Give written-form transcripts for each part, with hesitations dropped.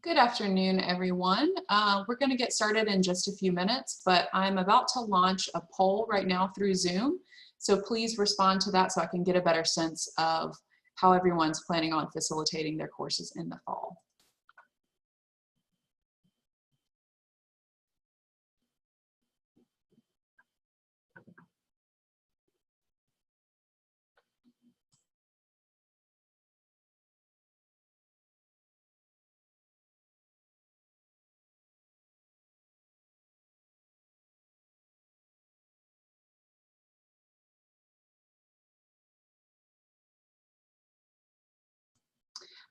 Good afternoon, everyone. We're going to get started in just a few minutes, but I'm about to launch a poll right now through Zoom. So please respond to that so I can get a better sense of how everyone's planning on facilitating their courses in the fall.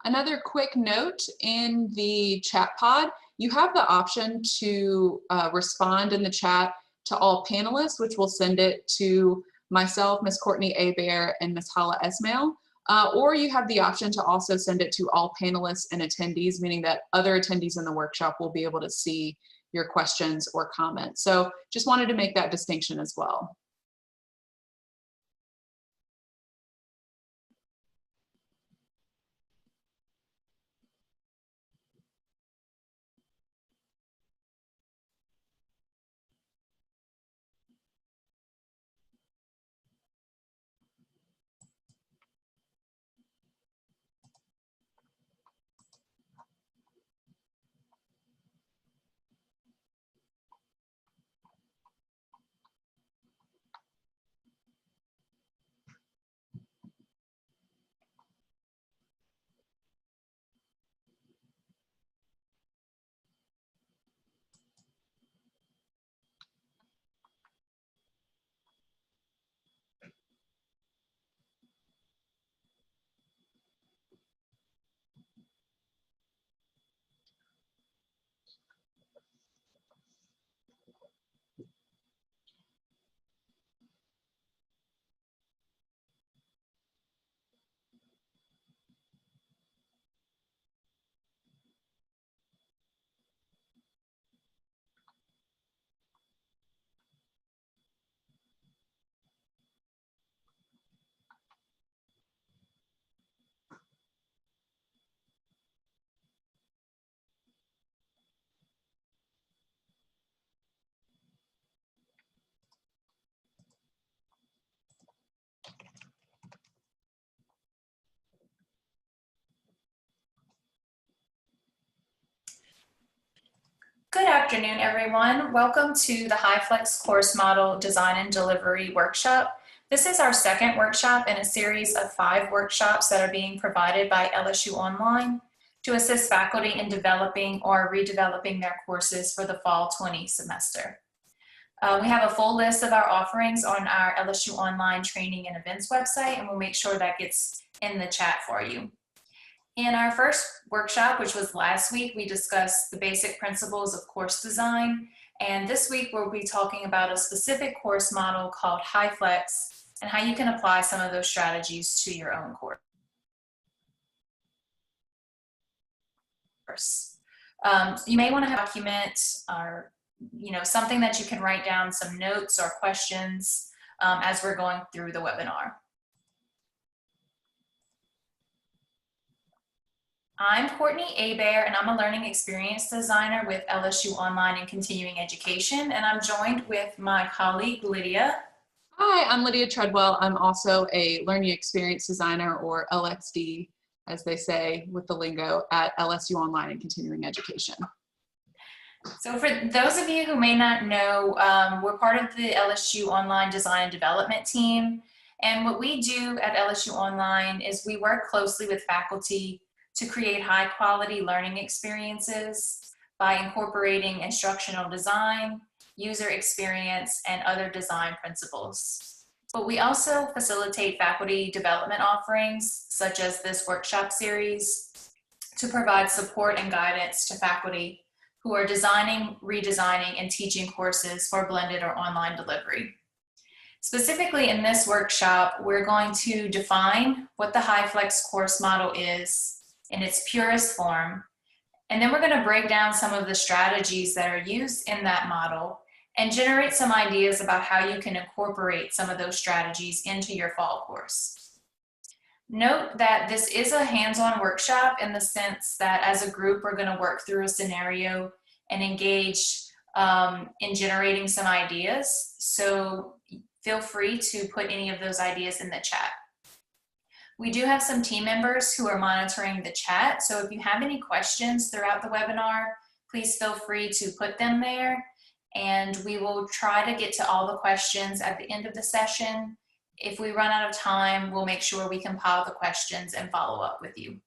Another quick note in the chat pod, you have the option to respond in the chat to all panelists, which will send it to myself, Ms. Courtney Abair, and Ms. Hala Esmail. Or you have the option to also send it to all panelists and attendees, meaning that other attendees in the workshop will be able to see your questions or comments. So just wanted to make that distinction as well. Good afternoon, everyone. Welcome to the HyFlex course model design and delivery workshop. This is our second workshop in a series of 5 workshops that are being provided by LSU Online to assist faculty in developing or redeveloping their courses for the fall 20 semester. We have a full list of our offerings on our LSU Online training and events website, and we'll make sure that gets in the chat for you. In our first workshop, which was last week, we discussed the basic principles of course design. And this week, we'll be talking about a specific course model called HyFlex and how you can apply some of those strategies to your own course. You may want to have a document or something that you can write down some notes or questions as we're going through the webinar. I'm Courtney Abear, and I'm a learning experience designer with LSU Online and Continuing Education, and I'm joined with my colleague Lydia. Hi, I'm Lydia Treadwell. I'm also a learning experience designer, or LXD, as they say with the lingo, at LSU Online and Continuing Education. So for those of you who may not know, we're part of the LSU Online Design and Development team. And what we do at LSU Online is we work closely with faculty to create high quality learning experiences by incorporating instructional design, user experience, and other design principles. But we also facilitate faculty development offerings, such as this workshop series, to provide support and guidance to faculty who are designing, redesigning, and teaching courses for blended or online delivery. Specifically in this workshop, we're going to define what the HyFlex course model is in its purest form, and then we're going to break down some of the strategies that are used in that model and generate some ideas about how you can incorporate some of those strategies into your fall course. Note that this is a hands-on workshop in the sense that as a group, we're going to work through a scenario and engage in generating some ideas. So feel free to put any of those ideas in the chat. We do have some team members who are monitoring the chat. So if you have any questions throughout the webinar, please feel free to put them there. And we will try to get to all the questions at the end of the session. If we run out of time, we'll make sure we compile the questions and follow up with you.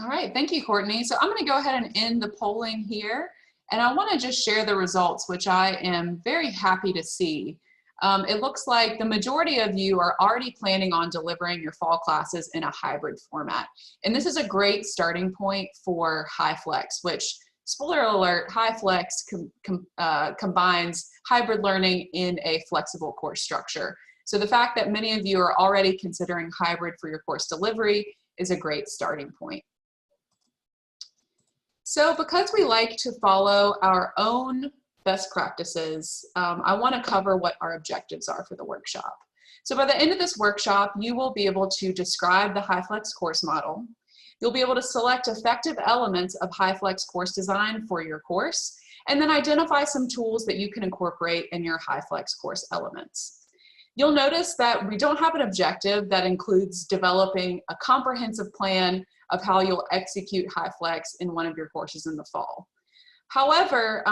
All right, thank you, Courtney. So I'm going to go ahead and end the polling here. And I want to just share the results, which I am very happy to see. It looks like the majority of you are already planning on delivering your fall classes in a hybrid format. And this is a great starting point for HyFlex, which, spoiler alert, HyFlex combines hybrid learning in a flexible course structure. So the fact that many of you are already considering hybrid for your course delivery is a great starting point. So because we like to follow our own best practices, I want to cover what our objectives are for the workshop. So by the end of this workshop, you will be able to describe the HyFlex course model. You'll be able to select effective elements of HyFlex course design for your course, and then identify some tools that you can incorporate in your HyFlex course elements. You'll notice that we don't have an objective that includes developing a comprehensive plan of how you'll execute HyFlex in one of your courses in the fall. However,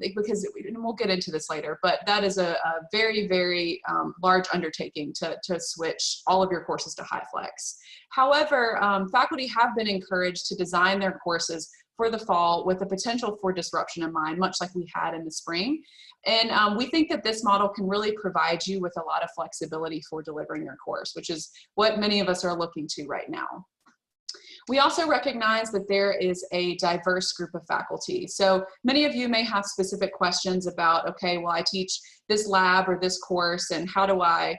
because we'll get into this later, but that is a very, very large undertaking to switch all of your courses to HyFlex. However, faculty have been encouraged to design their courses for the fall with the potential for disruption in mind, much like we had in the spring. And we think that this model can really provide you with a lot of flexibility for delivering your course, which is what many of us are looking to right now. We also recognize that there is a diverse group of faculty. So many of you may have specific questions about, okay, well, I teach this lab or this course, and how do I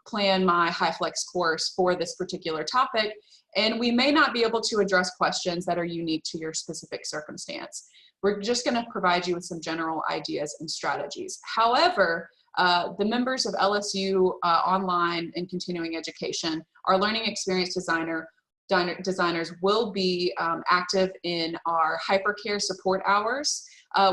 plan my HyFlex course for this particular topic? And we may not be able to address questions that are unique to your specific circumstance. We're just going to provide you with some general ideas and strategies. However, the members of LSU Online and Continuing Education, our learning experience designers will be active in our hypercare support hours,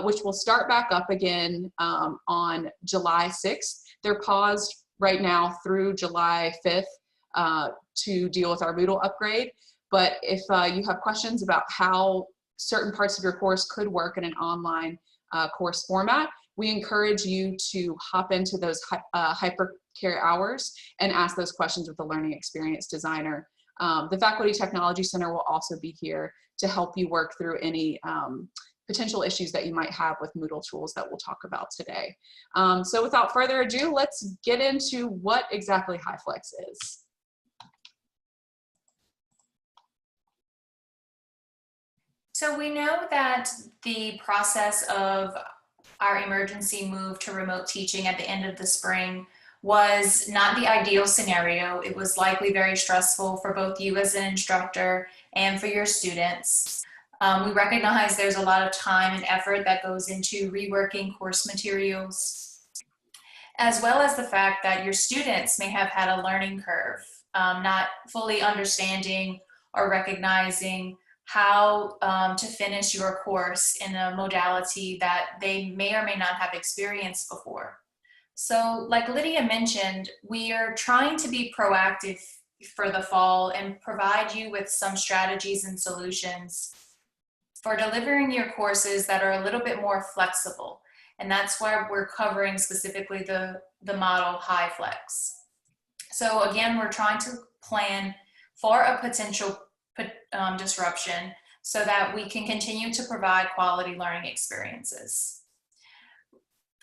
which will start back up again on July 6th. They're paused right now through July 5th to deal with our Moodle upgrade. But if you have questions about how certain parts of your course could work in an online course format, we encourage you to hop into those hypercare hours and ask those questions with the learning experience designer. The Faculty Technology Center will also be here to help you work through any potential issues that you might have with Moodle tools that we'll talk about today. So without further ado, let's get into what exactly HyFlex is. So we know that the process of our emergency move to remote teaching at the end of the spring was not the ideal scenario. It was likely very stressful for both you as an instructor and for your students. We recognize there's a lot of time and effort that goes into reworking course materials, as well as the fact that your students may have had a learning curve, not fully understanding or recognizing how to finish your course in a modality that they may or may not have experienced before. So like Lydia mentioned, we are trying to be proactive for the fall and provide you with some strategies and solutions for delivering your courses that are a little bit more flexible. And that's why we're covering specifically the model HyFlex. So again, we're trying to plan for a potential disruption so that we can continue to provide quality learning experiences.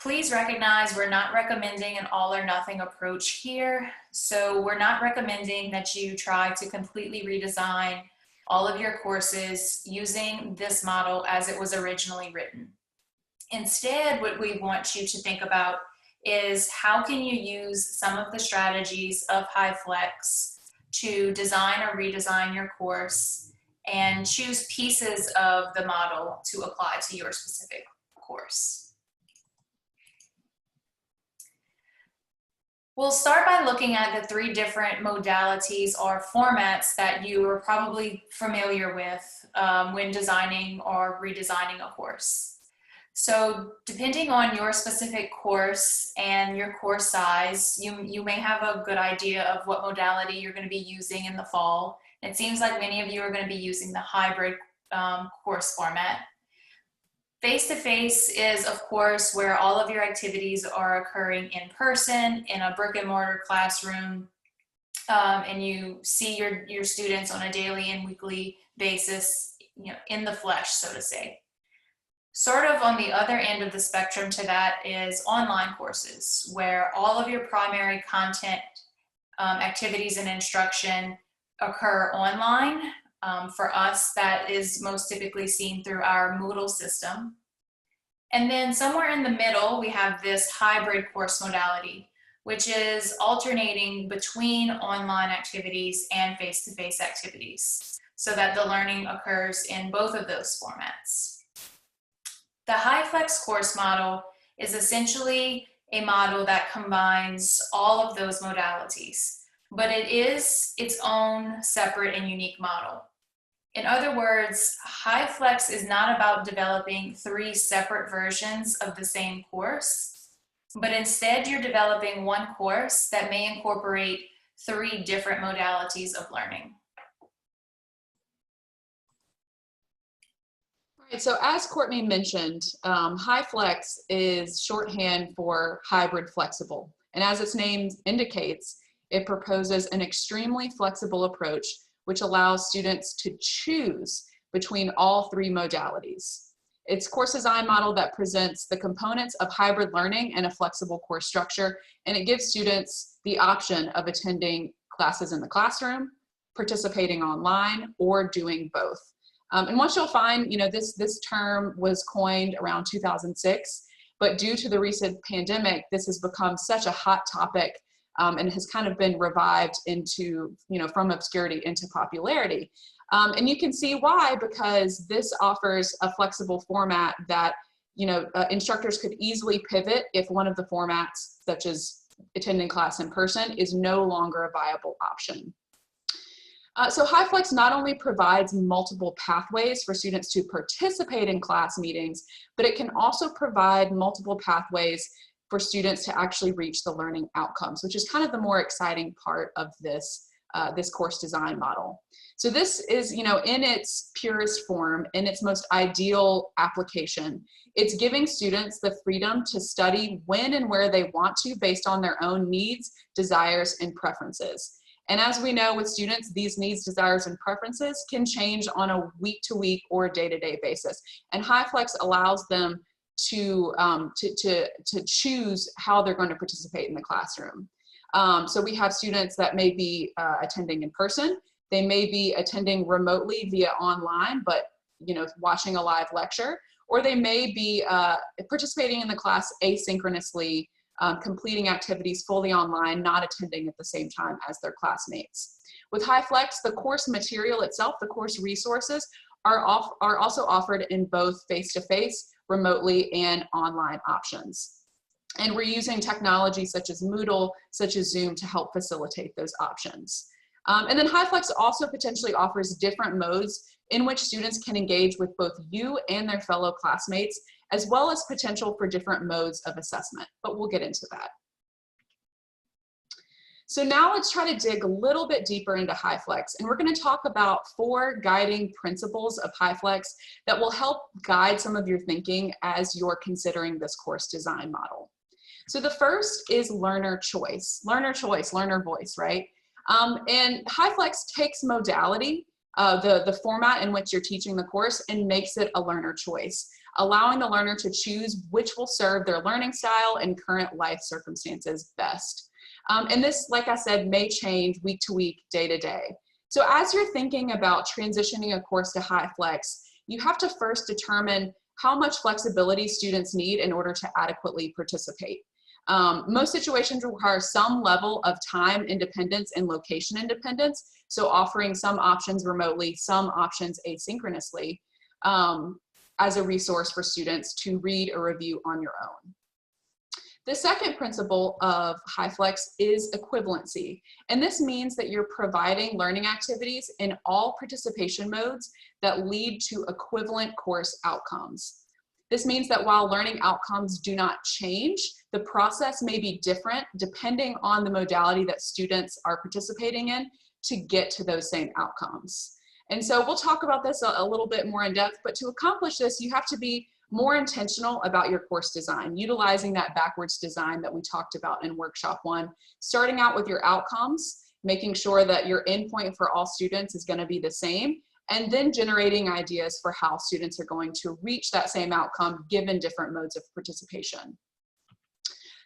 Please recognize we're not recommending an all or nothing approach here. So we're not recommending that you try to completely redesign all of your courses using this model as it was originally written. Instead, what we want you to think about is how can you use some of the strategies of HyFlex to design or redesign your course and choose pieces of the model to apply to your specific course. We'll start by looking at the 3 different modalities or formats that you are probably familiar with when designing or redesigning a course. So depending on your specific course and your course size, you may have a good idea of what modality you're going to be using in the fall. It seems like many of you are going to be using the hybrid course format. Face-to-face is, of course, where all of your activities are occurring in person, in a brick and mortar classroom, and you see your students on a daily and weekly basis, in the flesh, so to say. Sort of on the other end of the spectrum to that is online courses, where all of your primary content, activities, and instruction occur online. For us, that is most typically seen through our Moodle system. And then somewhere in the middle, we have this hybrid course modality, which is alternating between online activities and face-to-face activities, so that the learning occurs in both of those formats. The HyFlex course model is essentially a model that combines all of those modalities, but it is its own separate and unique model. In other words, HyFlex is not about developing 3 separate versions of the same course, but instead you're developing one course that may incorporate 3 different modalities of learning. All right, so as Courtney mentioned, HyFlex is shorthand for hybrid flexible. And as its name indicates, it proposes an extremely flexible approach which allows students to choose between all 3 modalities. It's a course design model that presents the components of hybrid learning and a flexible course structure, and it gives students the option of attending classes in the classroom, participating online, or doing both. And what you'll find, this term was coined around 2006, but due to the recent pandemic, this has become such a hot topic and has kind of been revived into, from obscurity into popularity. And you can see why, because this offers a flexible format that, instructors could easily pivot if one of the formats, such as attending class in person, is no longer a viable option. So HyFlex not only provides multiple pathways for students to participate in class meetings, but it can also provide multiple pathways for students to actually reach the learning outcomes, which is kind of the more exciting part of this, this course design model. So this is, in its purest form, in its most ideal application, it's giving students the freedom to study when and where they want to based on their own needs, desires, and preferences. And as we know with students, these needs, desires, and preferences can change on a week-to-week or day-to-day basis. And HyFlex allows them to choose how they're going to participate in the classroom. So we have students that may be attending in person. They may be attending remotely via online, but watching a live lecture, or they may be participating in the class asynchronously, completing activities fully online, not attending at the same time as their classmates. With HyFlex, the course material itself, the course resources, are also offered in both face-to-face, remotely, and online options. And we're using technology such as Moodle, such as Zoom, to help facilitate those options. And then HyFlex also potentially offers different modes in which students can engage with both you and their fellow classmates, as well as potential for different modes of assessment, but we'll get into that. So now let's try to dig a little bit deeper into HyFlex, and we're going to talk about 4 guiding principles of HyFlex that will help guide some of your thinking as you're considering this course design model. So the first is learner choice, learner voice, right? And HyFlex takes modality, the format in which you're teaching the course, and makes it a learner choice, allowing the learner to choose which will serve their learning style and current life circumstances best. And this, like I said, may change week to week, day to day. So as you're thinking about transitioning a course to HyFlex, you have to first determine how much flexibility students need in order to adequately participate. Most situations require some level of time independence and location independence, so offering some options remotely, some options asynchronously, as a resource for students to read or review on your own. The second principle of HyFlex is equivalency, and this means that you're providing learning activities in all participation modes that lead to equivalent course outcomes. This means that while learning outcomes do not change, the process may be different depending on the modality that students are participating in to get to those same outcomes. And so we'll talk about this a little bit more in depth, but to accomplish this, you have to be more intentional about your course design, utilizing that backwards design that we talked about in workshop 1, starting out with your outcomes, making sure that your endpoint for all students is going to be the same, and then generating ideas for how students are going to reach that same outcome given different modes of participation.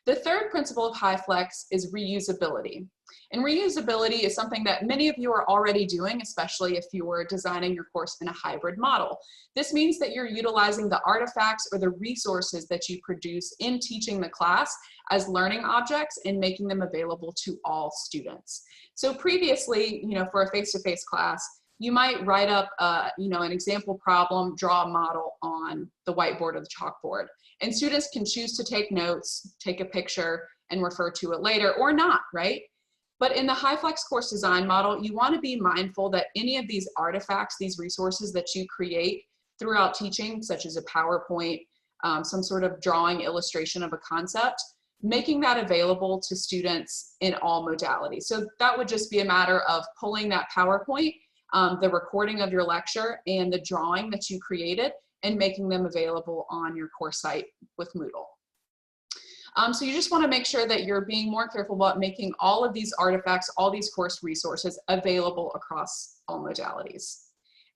The third principle of HyFlex is reusability. And reusability is something that many of you are already doing, especially if you are designing your course in a hybrid model. This means that you're utilizing the artifacts or the resources that you produce in teaching the class as learning objects and making them available to all students. So previously, for a face-to-face class, you might write up, an example problem, draw a model on the whiteboard or the chalkboard. And students can choose to take notes, take a picture, and refer to it later, or not, right? But in the HyFlex course design model, you want to be mindful that any of these artifacts, these resources that you create throughout teaching, such as a PowerPoint, some sort of drawing illustration of a concept, making that available to students in all modalities. So that would just be a matter of pulling that PowerPoint, the recording of your lecture, and the drawing that you created, and making them available on your course site with Moodle. So you just want to make sure that you're being more careful about making all of these artifacts, all these course resources available across all modalities.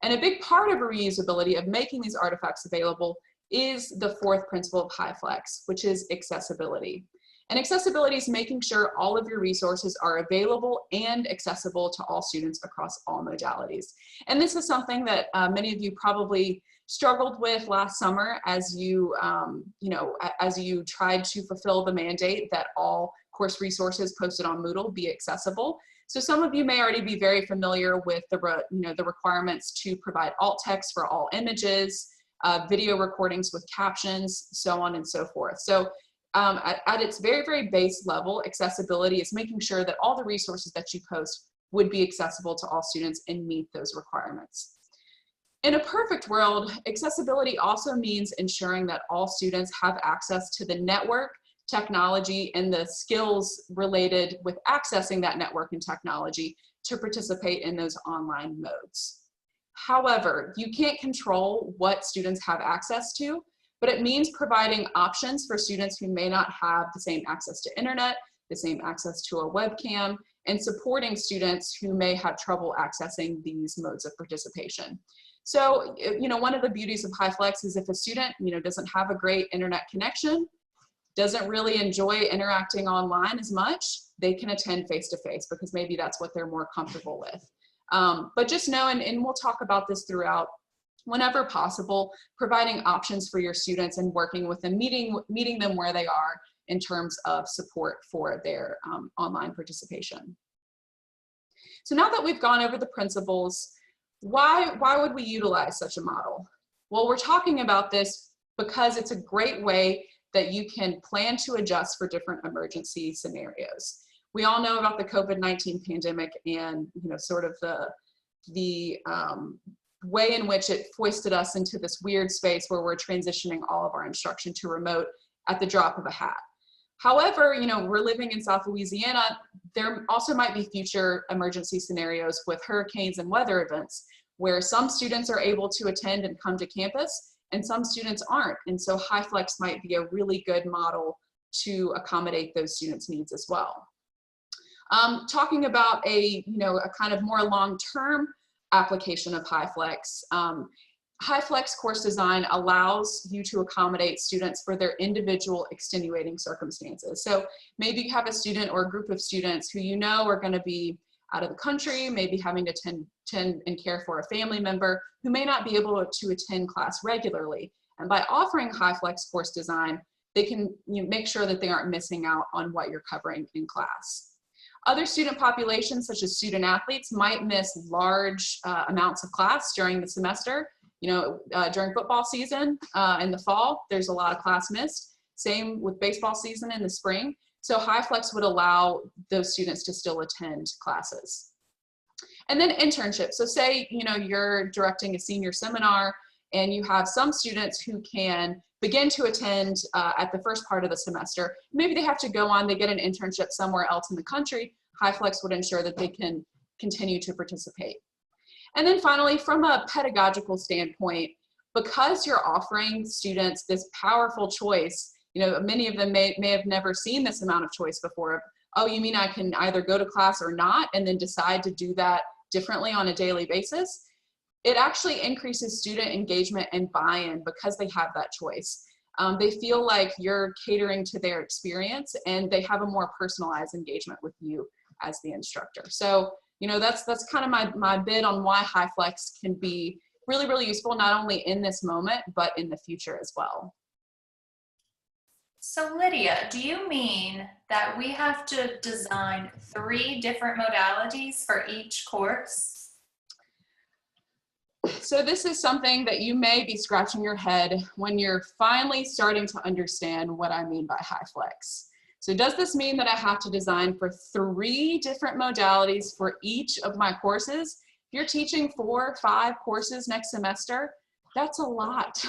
And a big part of reusability of making these artifacts available is the fourth principle of HyFlex, which is accessibility. And accessibility is making sure all of your resources are available and accessible to all students across all modalities. And this is something that many of you probably struggled with last summer as you, as you tried to fulfill the mandate that all course resources posted on Moodle be accessible. So some of you may already be very familiar with the requirements to provide alt text for all images, video recordings with captions, so on and so forth. So at its very, very base level, accessibility is making sure that all the resources that you post would be accessible to all students and meet those requirements. In a perfect world, accessibility also means ensuring that all students have access to the network, technology, and the skills related with accessing that network and technology to participate in those online modes. However, you can't control what students have access to, but it means providing options for students who may not have the same access to internet, the same access to a webcam, and supporting students who may have trouble accessing these modes of participation. So, one of the beauties of HyFlex is if a student, doesn't have a great internet connection, doesn't really enjoy interacting online as much, they can attend face-to-face because maybe that's what they're more comfortable with. But just know, and we'll talk about this throughout, whenever possible, providing options for your students and working with them, meeting them where they are in terms of support for their online participation. So now that we've gone over the principles, Why would we utilize such a model? Well, we're talking about this because it's a great way that you can plan to adjust for different emergency scenarios. We all know about the COVID-19 pandemic and sort of the way in which it foisted us into this weird space where we're transitioning all of our instruction to remote at the drop of a hat. However, we're living in South Louisiana. There also might be future emergency scenarios with hurricanes and weather events where some students are able to attend and come to campus and some students aren't. And so HyFlex might be a really good model to accommodate those students' needs as well. Talking about a kind of more long-term application of HyFlex, HyFlex course design allows you to accommodate students for their individual extenuating circumstances. So maybe you have a student or a group of students who are going to be out of the country, maybe having to tend and care for a family member who may not be able to attend class regularly. And by offering HyFlex course design, they can make sure that they aren't missing out on what you're covering in class. Other student populations, such as student athletes, might miss large amounts of class during the semester. During football season in the fall, there's a lot of class missed. Same with baseball season in the spring. So HyFlex would allow those students to still attend classes. And then internships. So say, you're directing a senior seminar and you have some students who can begin to attend at the first part of the semester. Maybe they have to go on, they get an internship somewhere else in the country. HyFlex would ensure that they can continue to participate. And then finally, from a pedagogical standpoint, because you're offering students this powerful choice, many of them may have never seen this amount of choice before. Oh, you mean I can either go to class or not, and then decide to do that differently on a daily basis? It actually increases student engagement and buy-in because they have that choice. They feel like you're catering to their experience and they have a more personalized engagement with you as the instructor. So, that's kind of my bid on why HyFlex can be really, really useful, not only in this moment, but in the future as well. So Lydia, do you mean that we have to design 3 different modalities for each course? So this is something that you may be scratching your head when you're finally starting to understand what I mean by HyFlex. So does this mean that I have to design for 3 different modalities for each of my courses? If you're teaching 4 or 5 courses next semester, that's a lot.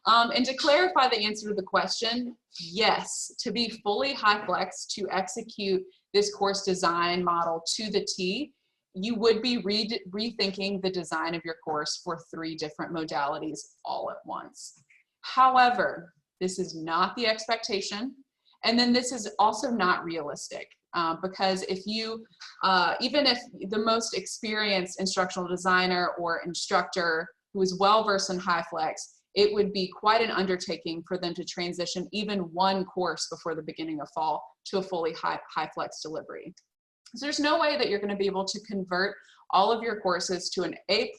And to clarify the answer to the question, yes, to be fully HyFlex, to execute this course design model to the T, you would be rethinking the design of your course for 3 different modalities all at once. However, this is not the expectation. And then this is also not realistic because if you, even if the most experienced instructional designer or instructor who is well-versed in HyFlex, it would be quite an undertaking for them to transition even 1 course before the beginning of fall to a fully HyFlex delivery. So there's no way that you're going to be able to convert all of your courses to an A+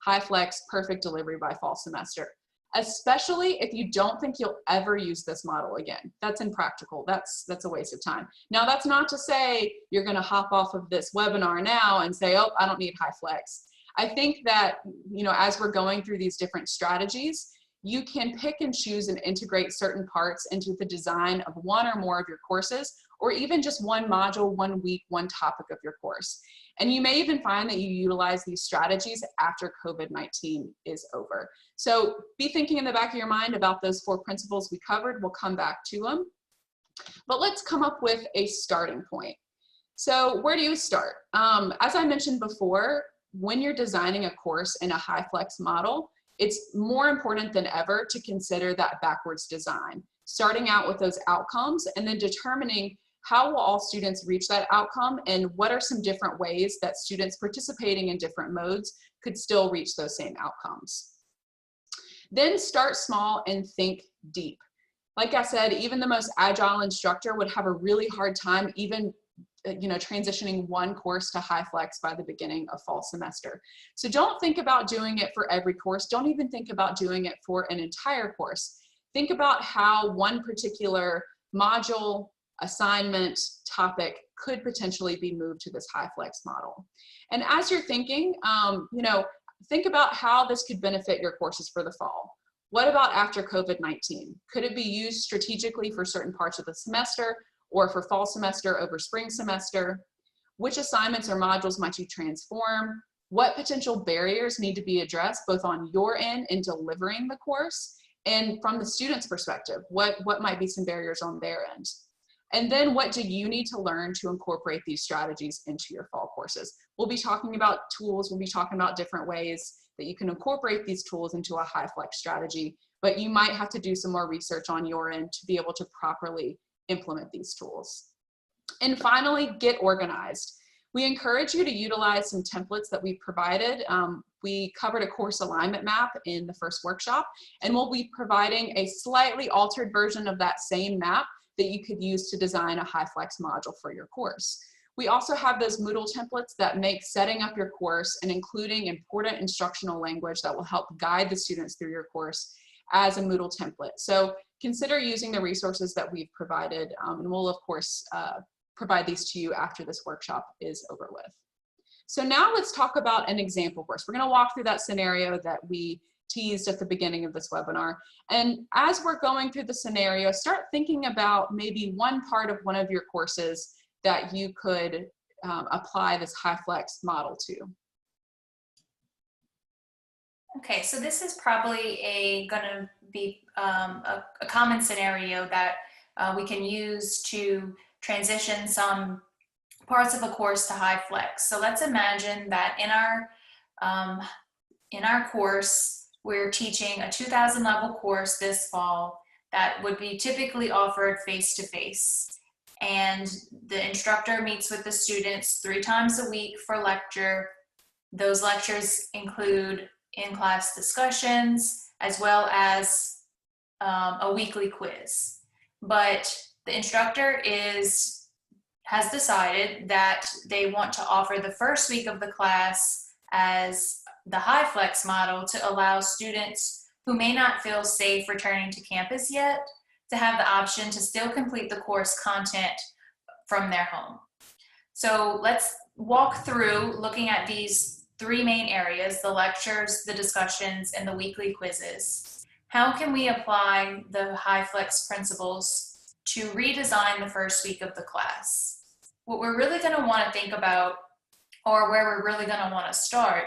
HyFlex perfect delivery by fall semester, especially if you don't think you'll ever use this model again. That's impractical. That's a waste of time. Now, that's not to say you're going to hop off of this webinar now and say, oh, I don't need HyFlex. I think that, as we're going through these different strategies, you can pick and choose and integrate certain parts into the design of 1 or more of your courses, or even just 1 module, 1 week, 1 topic of your course. And you may even find that you utilize these strategies after COVID-19 is over. So be thinking in the back of your mind about those 4 principles we covered. We'll come back to them. But let's come up with a starting point. So where do you start? As I mentioned before, when you're designing a course in a HyFlex model, it's more important than ever to consider that backwards design, starting out with those outcomes and then determining how will all students reach that outcome and what are some different ways that students participating in different modes could still reach those same outcomes. Then start small and think deep. Like I said, even the most agile instructor would have a really hard time even transitioning 1 course to HyFlex by the beginning of fall semester. So don't think about doing it for every course. Don't even think about doing it for an entire course. Think about how one particular module assignment, topic could potentially be moved to this HyFlex model. And as you're thinking, think about how this could benefit your courses for the fall. What about after COVID-19? Could it be used strategically for certain parts of the semester or for fall semester over spring semester? Which assignments or modules might you transform? What potential barriers need to be addressed both on your end in delivering the course and from the student's perspective? What might be some barriers on their end? And then what do you need to learn to incorporate these strategies into your fall courses? We'll be talking about tools, we'll be talking about different ways that you can incorporate these tools into a HyFlex strategy, but you might have to do some more research on your end to be able to properly implement these tools. And finally, get organized. We encourage you to utilize some templates that we provided. We covered a course alignment map in the first workshop, and we'll be providing a slightly altered version of that same map that you could use to design a HyFlex module for your course. We also have those Moodle templates that make setting up your course and including important instructional language that will help guide the students through your course as a Moodle template. So consider using the resources that we've provided, and we'll of course provide these to you after this workshop is over with. So now let's talk about an example course. We're going to walk through that scenario that we teased at the beginning of this webinar. And as we're going through the scenario, start thinking about maybe one part of one of your courses that you could apply this HyFlex model to. Okay, so this is probably going to be a common scenario that we can use to transition some parts of a course to HyFlex. So let's imagine that in our course, we're teaching a 2000 level course this fall that would be typically offered face-to-face. And the instructor meets with the students 3 times a week for lecture. Those lectures include in-class discussions as well as a weekly quiz. But the instructor has decided that they want to offer the first week of the class as the HyFlex model to allow students who may not feel safe returning to campus yet to have the option to still complete the course content from their home. So let's walk through looking at these 3 main areas: the lectures, the discussions, and the weekly quizzes. How can we apply the HyFlex principles to redesign the first week of the class? What we're really going to want to think about, or where we're really going to want to start,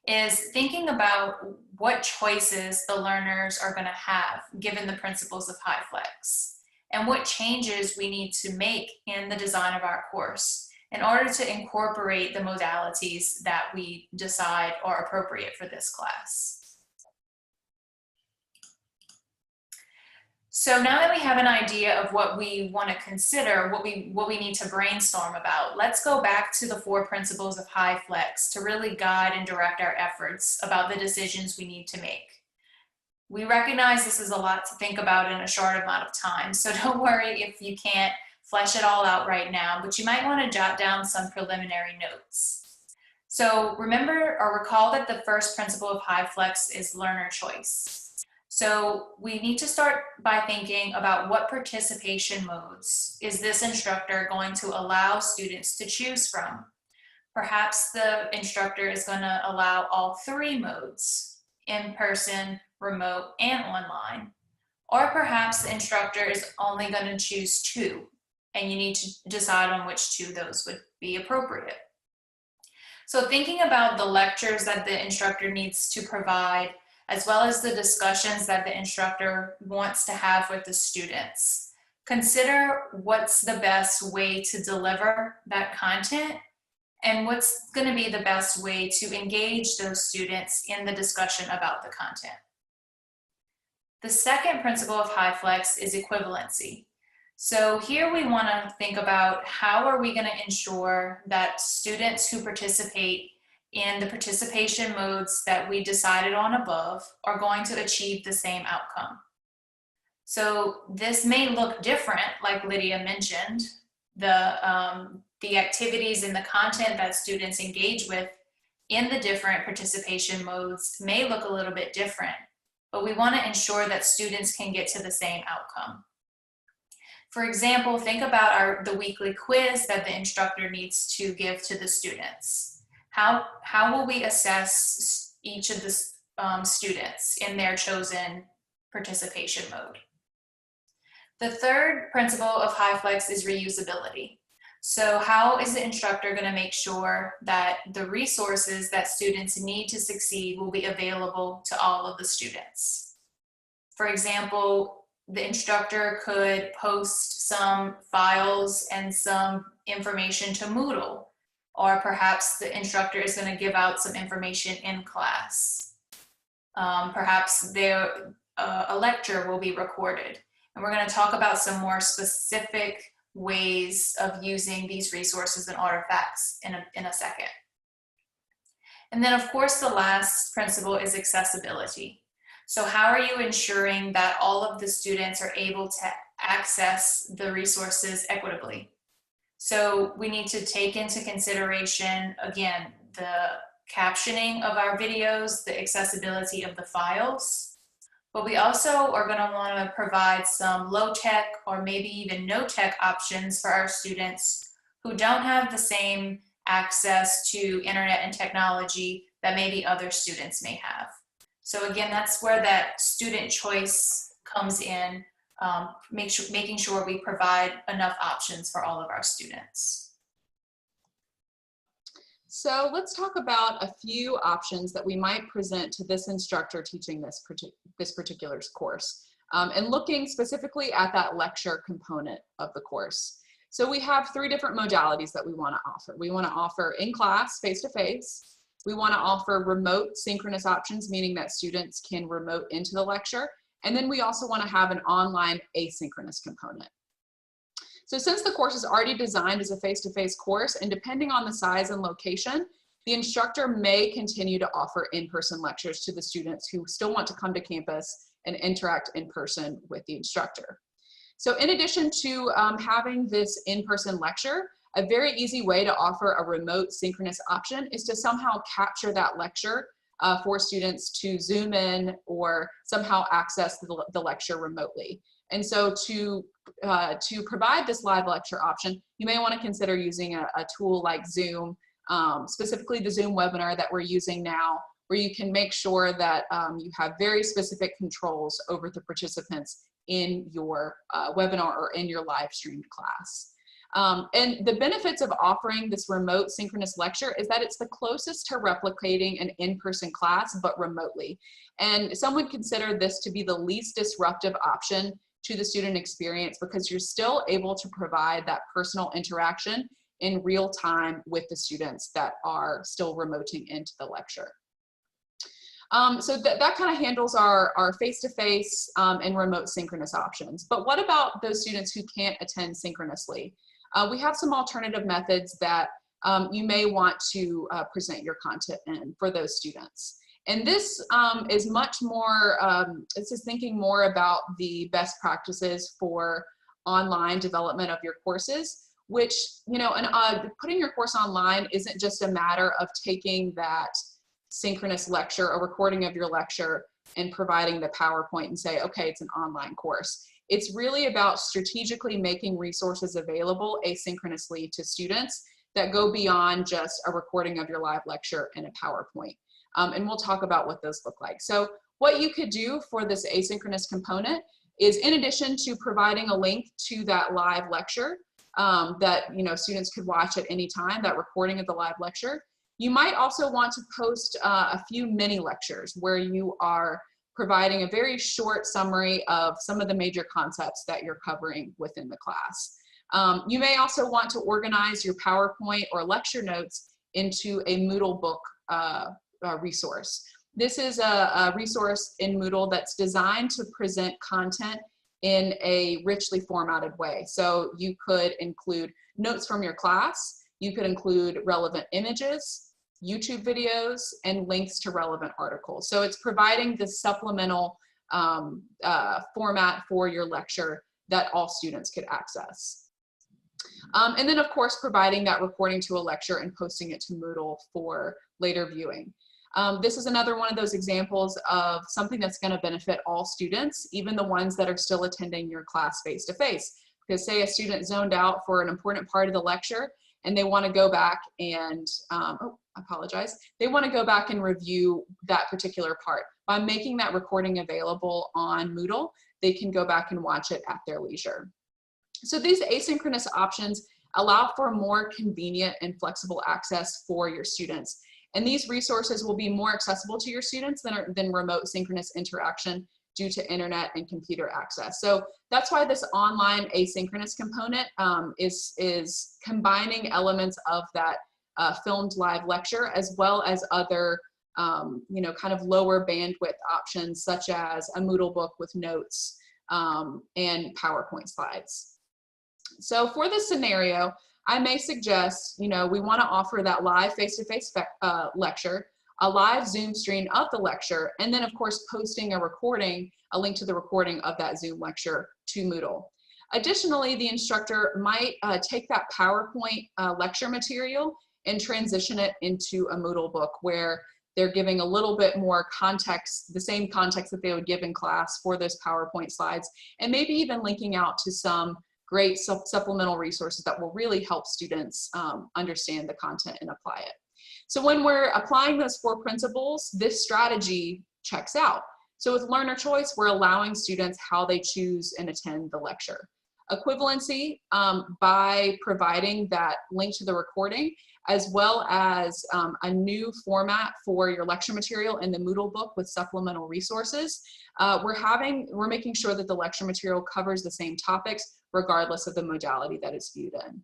is thinking about what choices the learners are going to have given the principles of HyFlex, and what changes we need to make in the design of our course in order to incorporate the modalities that we decide are appropriate for this class. So now that we have an idea of what we want to consider, what we need to brainstorm about, let's go back to the 4 principles of HyFlex to really guide and direct our efforts about the decisions we need to make. We recognize this is a lot to think about in a short amount of time, so don't worry if you can't flesh it all out right now, but you might want to jot down some preliminary notes. So remember or recall that the first principle of HyFlex is learner choice. So we need to start by thinking about what participation modes is this instructor going to allow students to choose from. Perhaps the instructor is going to allow all 3 modes: in-person, remote, and online. Or perhaps the instructor is only going to choose 2, and you need to decide on which 2 those would be appropriate. So thinking about the lectures that the instructor needs to provide, as well as the discussions that the instructor wants to have with the students, consider what's the best way to deliver that content and what's going to be the best way to engage those students in the discussion about the content. The second principle of HyFlex is equivalency. So here we want to think about how are we going to ensure that students who participate in the participation modes that we decided on above are going to achieve the same outcome. So this may look different, like Lydia mentioned. The activities and the content that students engage with in the different participation modes may look a little bit different, but we want to ensure that students can get to the same outcome. For example, think about the weekly quiz that the instructor needs to give to the students. How will we assess each of the students in their chosen participation mode? The third principle of HyFlex is reusability. So how is the instructor going to make sure that the resources that students need to succeed will be available to all of the students? For example, the instructor could post some files and some information to Moodle, or perhaps the instructor is going to give out some information in class. Perhaps a lecture will be recorded. And we're going to talk about some more specific ways of using these resources and artifacts in a second. And then, of course, the last principle is accessibility. So how are you ensuring that all of the students are able to access the resources equitably? So we need to take into consideration, again, the captioning of our videos, the accessibility of the files, but we also are going to want to provide some low-tech or maybe even no-tech options for our students who don't have the same access to internet and technology that maybe other students may have. So again, that's where that student choice comes in, making sure we provide enough options for all of our students. So let's talk about a few options that we might present to this instructor teaching this particular course, and looking specifically at that lecture component of the course. So we have 3 different modalities that we want to offer. We want to offer in-class, face-to-face. We want to offer remote synchronous options, meaning that students can remote into the lecture. And then we also want to have an online asynchronous component. So since the course is already designed as a face-to-face course, and depending on the size and location, the instructor may continue to offer in-person lectures to the students who still want to come to campus and interact in person with the instructor. So in addition to having this in-person lecture, a very easy way to offer a remote synchronous option is to somehow capture that lecture for students to Zoom in or somehow access the lecture remotely. And so to provide this live lecture option, you may want to consider using a tool like Zoom, specifically the Zoom webinar that we're using now, where you can make sure that you have very specific controls over the participants in your webinar or in your live streamed class. And the benefits of offering this remote synchronous lecture is that it's the closest to replicating an in-person class, but remotely. And some would consider this to be the least disruptive option to the student experience, because you're still able to provide that personal interaction in real time with the students that are still remoting into the lecture. So that kind of handles our face-to-face and remote synchronous options. But what about those students who can't attend synchronously? We have some alternative methods that you may want to present your content in for those students. And this is much more, this is thinking more about the best practices for online development of your courses, which, you know, putting your course online isn't just a matter of taking that synchronous lecture, a recording of your lecture, and providing the PowerPoint and say, okay, it's an online course. It's really about strategically making resources available asynchronously to students that go beyond just a recording of your live lecture and a PowerPoint. And we'll talk about what those look like. So what you could do for this asynchronous component is, in addition to providing a link to that live lecture that students could watch at any time, that recording of the live lecture, you might also want to post a few mini lectures where you are providing a very short summary of some of the major concepts that you're covering within the class. You may also want to organize your PowerPoint or lecture notes into a Moodle book resource. This is a resource in Moodle that's designed to present content in a richly formatted way. So you could include notes from your class, you could include relevant images, YouTube videos, and links to relevant articles. So it's providing the supplemental format for your lecture that all students could access. And then, of course, providing that recording to a lecture and posting it to Moodle for later viewing. This is another one of those examples of something that's going to benefit all students, even the ones that are still attending your class face-to-face, Because say a student zoned out for an important part of the lecture and they want to go back and, oh, I apologize. They want to go back and review that particular part. By making that recording available on Moodle, they can go back and watch it at their leisure. So these asynchronous options allow for more convenient and flexible access for your students. And these resources will be more accessible to your students than remote synchronous interaction due to internet and computer access. So that's why this online asynchronous component is combining elements of that filmed live lecture as well as other kind of lower bandwidth options such as a Moodle book with notes and PowerPoint slides. So for this scenario, I may suggest, we want to offer that live face-to-face lecture, a live Zoom stream of the lecture, and then of course posting a link to the recording of that Zoom lecture to Moodle. Additionally, the instructor might take that PowerPoint lecture material and transition it into a Moodle book where they're giving a little bit more context, the same context that they would give in class for those PowerPoint slides, and maybe even linking out to some great supplemental resources that will really help students understand the content and apply it. So when we're applying those 4 principles, this strategy checks out. So with learner choice, we're allowing students how they choose and attend the lecture. Equivalency by providing that link to the recording, as well as a new format for your lecture material in the Moodle book with supplemental resources. We're making sure that the lecture material covers the same topics regardless of the modality that it's viewed in.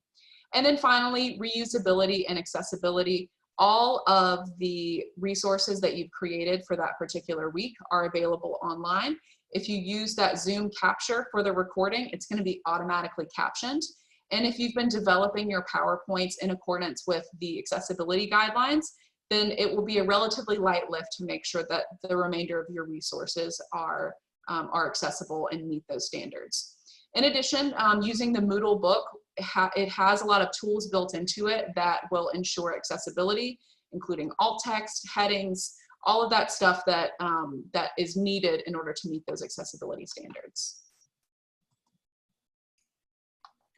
And then finally, reusability and accessibility. All of the resources that you've created for that particular week are available online. If you use that Zoom capture for the recording, it's going to be automatically captioned. And if you've been developing your PowerPoints in accordance with the accessibility guidelines, then it will be a relatively light lift to make sure that the remainder of your resources are accessible and meet those standards. In addition, using the Moodle book, it has a lot of tools built into it that will ensure accessibility, including alt text, headings, all of that stuff that is needed in order to meet those accessibility standards.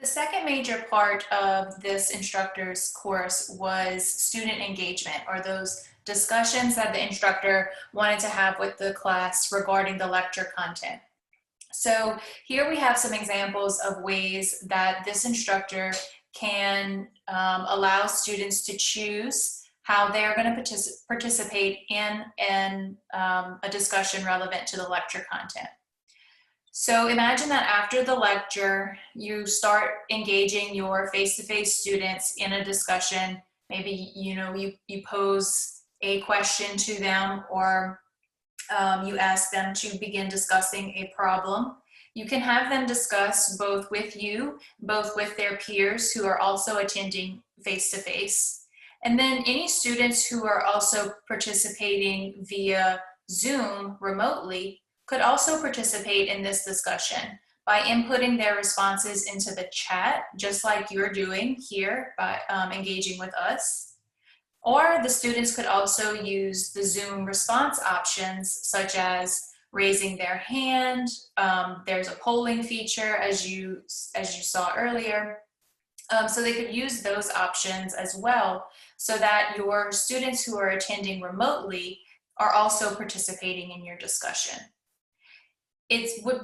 The second major part of this instructor's course was student engagement, or those discussions that the instructor wanted to have with the class regarding the lecture content. So here we have some examples of ways that this instructor can allow students to choose how they are going to participate in a discussion relevant to the lecture content. So imagine that after the lecture, you start engaging your face-to-face students in a discussion. Maybe you pose a question to them, or you ask them to begin discussing a problem. You can have them discuss both with you, both with their peers who are also attending face-to-face. And then any students who are also participating via Zoom remotely could also participate in this discussion by inputting their responses into the chat, just like you're doing here by engaging with us. Or the students could also use the Zoom response options, such as raising their hand. There's a polling feature, as you saw earlier. So they could use those options as well, so that your students who are attending remotely are also participating in your discussion. It would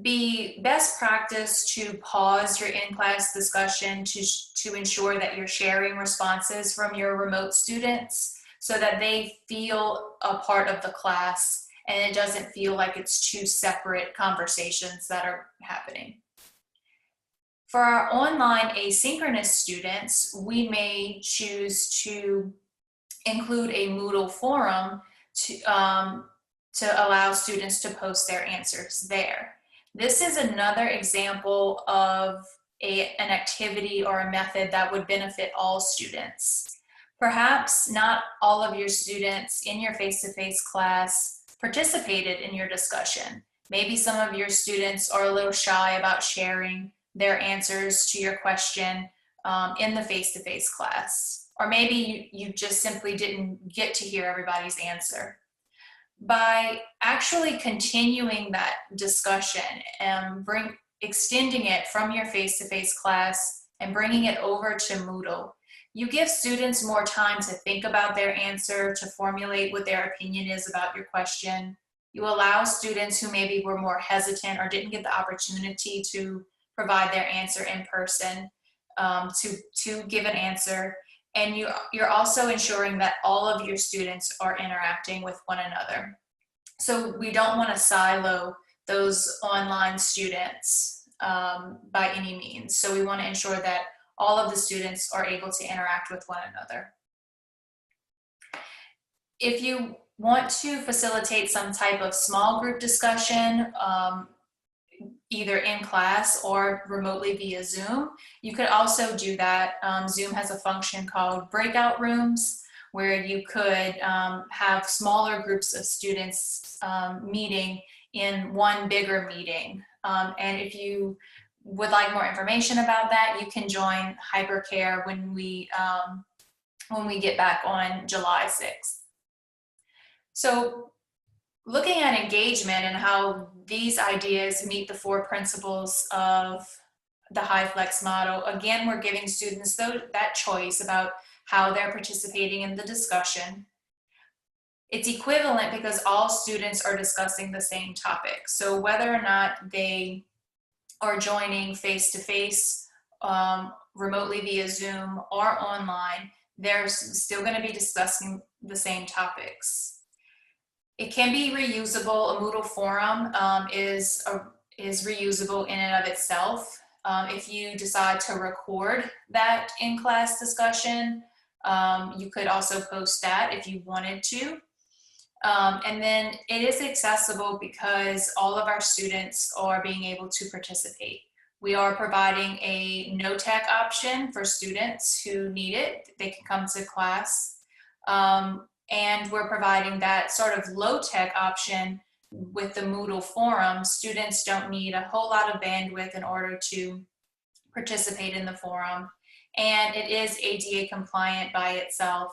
be best practice to pause your in-class discussion to ensure that you're sharing responses from your remote students so that they feel a part of the class and it doesn't feel like it's 2 separate conversations that are happening. For our online asynchronous students, we may choose to include a Moodle forum to allow students to post their answers there. This is another example of an activity or a method that would benefit all students. Perhaps not all of your students in your face-to-face class participated in your discussion. Maybe some of your students are a little shy about sharing their answers to your question in the face-to-face class. Or maybe you just simply didn't get to hear everybody's answer. By actually continuing that discussion and extending it from your face-to-face class and bringing it over to Moodle. You give students more time to think about their answer, to formulate what their opinion is about your question. You allow students who maybe were more hesitant or didn't get the opportunity to provide their answer in person to give an answer. And you're also ensuring that all of your students are interacting with one another. So we don't want to silo those online students by any means. So we want to ensure that all of the students are able to interact with one another. If you want to facilitate some type of small group discussion, either in class or remotely via Zoom, you could also do that. Zoom has a function called breakout rooms, where you could have smaller groups of students meeting in one bigger meeting. And if you would like more information about that, you can join Hypercare when we get back on July 6th. So looking at engagement and how these ideas meet the 4 principles of the HyFlex model, again, we're giving students that choice about how they're participating in the discussion. It's equivalent because all students are discussing the same topic. So whether or not they are joining face-to-face, remotely via Zoom or online, they're still going to be discussing the same topics. It can be reusable. A Moodle forum is reusable in and of itself. If you decide to record that in-class discussion, you could also post that if you wanted to. And then it is accessible because all of our students are being able to participate. We are providing a no-tech option for students who need it. They can come to class. And we're providing that sort of low-tech option with the Moodle forum. Students don't need a whole lot of bandwidth in order to participate in the forum. And it is ADA compliant by itself.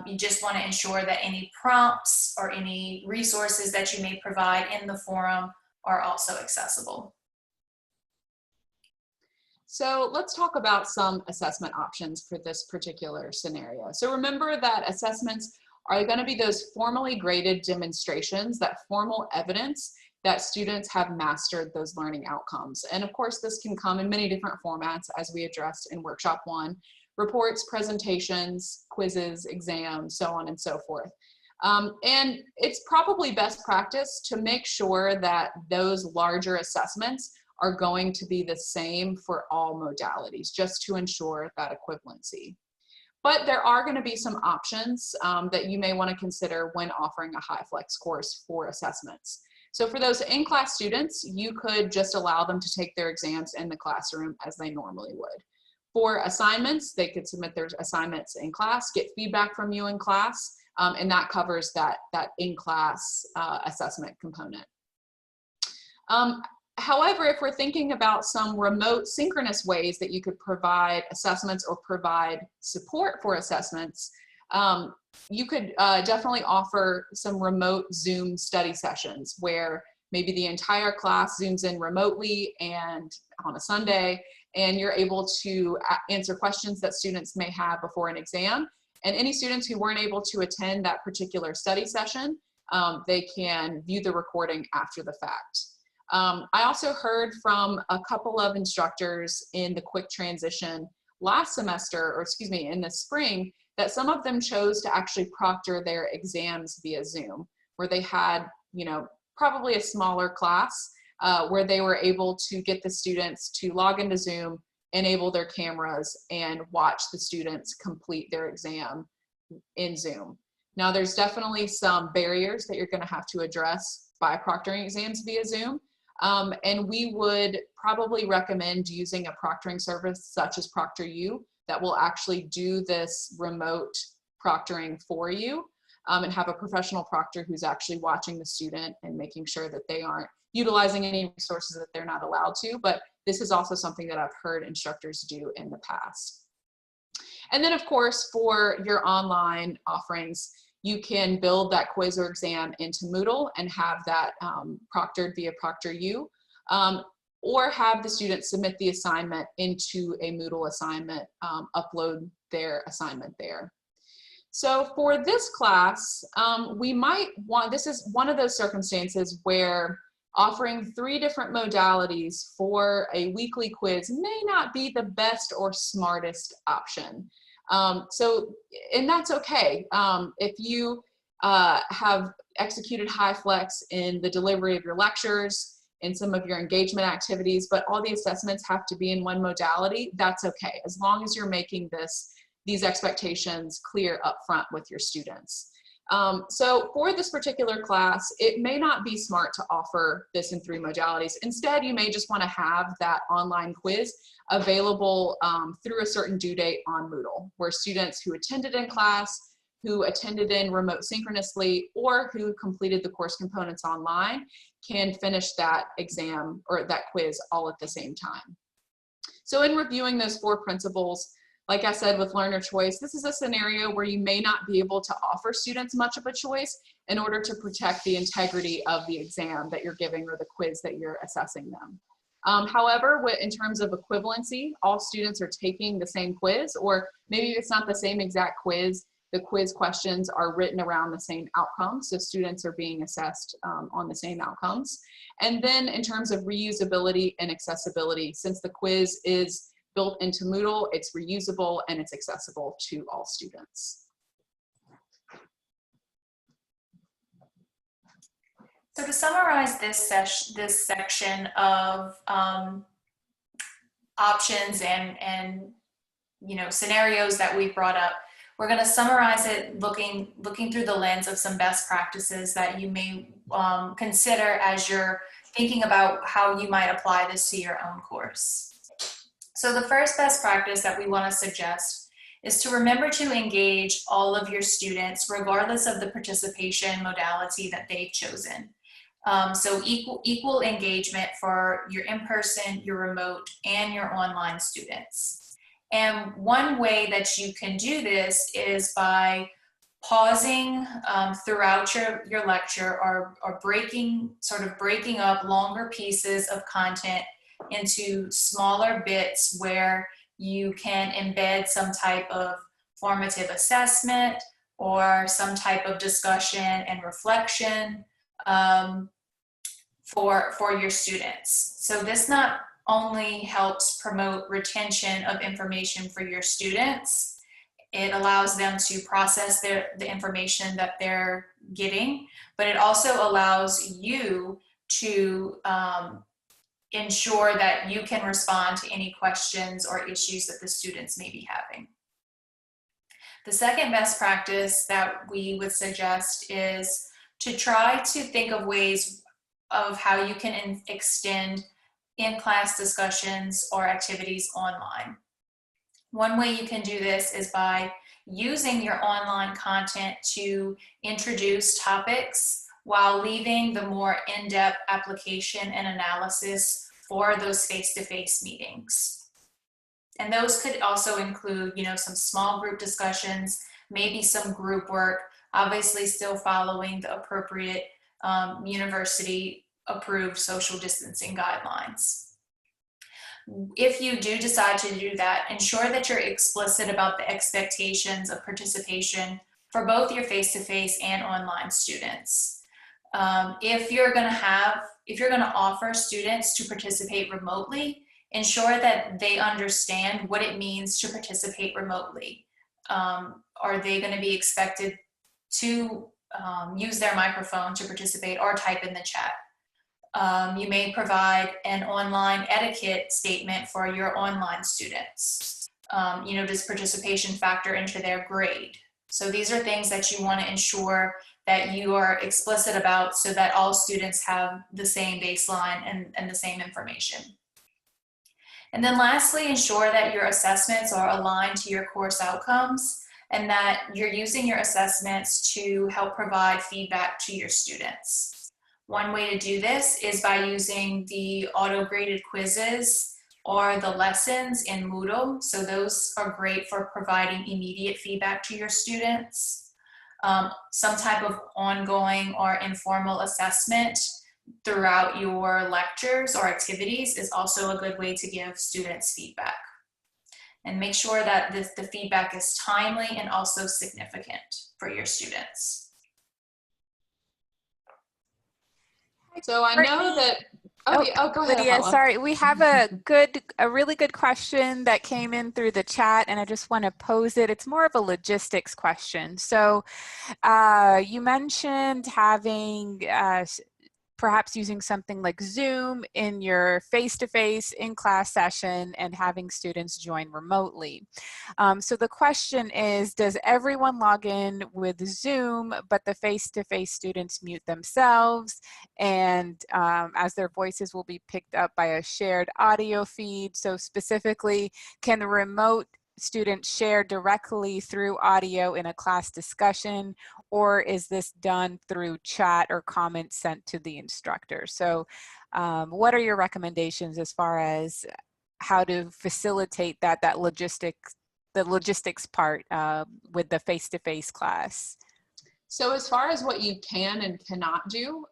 You just want to ensure that any prompts or any resources that you may provide in the forum are also accessible. So let's talk about some assessment options for this particular scenario. So remember that assessments are going to be those formally graded demonstrations, that formal evidence that students have mastered those learning outcomes. And of course, this can come in many different formats, as we addressed in workshop 1, reports, presentations, quizzes, exams, so on and so forth. And it's probably best practice to make sure that those larger assessments are going to be the same for all modalities, just to ensure that equivalency. But there are going to be some options that you may want to consider when offering a HyFlex course for assessments. So for those in-class students, you could just allow them to take their exams in the classroom as they normally would. For assignments, they could submit their assignments in class, get feedback from you in class, and that covers that in-class assessment component. However, if we're thinking about some remote synchronous ways that you could provide assessments or provide support for assessments, you could definitely offer some remote Zoom study sessions where maybe the entire class Zooms in remotely and on a Sunday, and you're able to answer questions that students may have before an exam. And any students who weren't able to attend that particular study session, they can view the recording after the fact. I also heard from a couple of instructors in the quick transition last semester, or excuse me, in the spring, that some of them chose to actually proctor their exams via Zoom, where they had, probably a smaller class, where they were able to get the students to log into Zoom, enable their cameras, and watch the students complete their exam in Zoom. Now, there's definitely some barriers that you're going to have to address by proctoring exams via Zoom. And we would probably recommend using a proctoring service such as ProctorU that will actually do this remote proctoring for you, and have a professional proctor who's actually watching the student and making sure that they aren't utilizing any resources that they're not allowed to. But this is also something that I've heard instructors do in the past. And then of course, for your online offerings, you can build that quiz or exam into Moodle and have that proctored via ProctorU. or have the student submit the assignment into a Moodle assignment, upload their assignment there. So for this class, we might want, this is one of those circumstances where offering 3 different modalities for a weekly quiz may not be the best or smartest option. And that's okay. If you have executed HyFlex in the delivery of your lectures, in some of your engagement activities, but all the assessments have to be in one modality, that's okay, as long as you're making these expectations clear up front with your students. So for this particular class, it may not be smart to offer this in 3 modalities. Instead, you may just want to have that online quiz available through a certain due date on Moodle, where students who attended in class, who attended in remote synchronously, or who completed the course components online can finish that exam or that quiz all at the same time. So in reviewing those 4 principles, like I said, with learner choice, this is a scenario where you may not be able to offer students much of a choice in order to protect the integrity of the exam that you're giving or the quiz that you're assessing them. However, in terms of equivalency, all students are taking the same quiz, or maybe it's not the same exact quiz, the quiz questions are written around the same outcomes, so students are being assessed on the same outcomes. And then in terms of reusability and accessibility, since the quiz is built into Moodle, it's reusable and it's accessible to all students. So to summarize this section of options and scenarios that we brought up, we're going to summarize it looking through the lens of some best practices that you may consider as you're thinking about how you might apply this to your own course. So the first best practice that we want to suggest is to remember to engage all of your students regardless of the participation modality that they've chosen. So equal engagement for your in-person, your remote, and your online students. And one way that you can do this is by pausing throughout your lecture or breaking up longer pieces of content into smaller bits where you can embed some type of formative assessment or some type of discussion and reflection for your students. So this not only helps promote retention of information for your students, it allows them to process the information that they're getting, but it also allows you to ensure that you can respond to any questions or issues that the students may be having. The second best practice that we would suggest is to try to think of ways of how you can extend in-class discussions or activities online. One way you can do this is by using your online content to introduce topics while leaving the more in-depth application and analysis for those face-to-face meetings. And those could also include, some small group discussions, maybe some group work, obviously still following the appropriate university-approved social distancing guidelines. If you do decide to do that, ensure that you're explicit about the expectations of participation for both your face-to-face and online students. If you're going to offer students to participate remotely, ensure that they understand what it means to participate remotely. Are they going to be expected to use their microphone to participate or type in the chat? You may provide an online etiquette statement for your online students. Does participation factor into their grade? So these are things that you want to ensure that you are explicit about so that all students have the same baseline and the same information. And then lastly, ensure that your assessments are aligned to your course outcomes and that you're using your assessments to help provide feedback to your students. One way to do this is by using the auto-graded quizzes or the lessons in Moodle. So those are great for providing immediate feedback to your students. Some type of ongoing or informal assessment throughout your lectures or activities is also a good way to give students feedback. And make sure that the feedback is timely and also significant for your students. So I know that, oh, yeah, oh, go ahead, Lydia, Paula. sorry, we have a really good question that came in through the chat, and I just want to pose it. It's more of a logistics question. So you mentioned having perhaps using something like Zoom in your face-to-face in-class session and having students join remotely. So the question is, does everyone log in with Zoom, but the face-to-face students mute themselves, and as their voices will be picked up by a shared audio feed? So specifically, can the remote students share directly through audio in a class discussion, or is this done through chat or comments sent to the instructor? So what are your recommendations as far as how to facilitate that the logistics part with the face-to-face class? So as far as what you can and cannot do,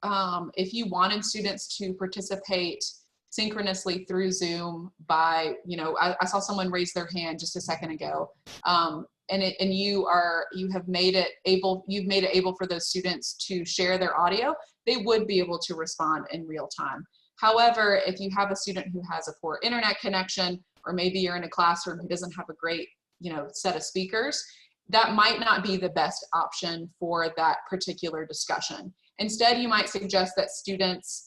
if you wanted students to participate synchronously through Zoom by, I saw someone raise their hand just a second ago, and you've made it able for those students to share their audio, they would be able to respond in real time. However, if you have a student who has a poor internet connection, or maybe you're in a classroom who doesn't have a great, set of speakers, that might not be the best option for that particular discussion. Instead, you might suggest that students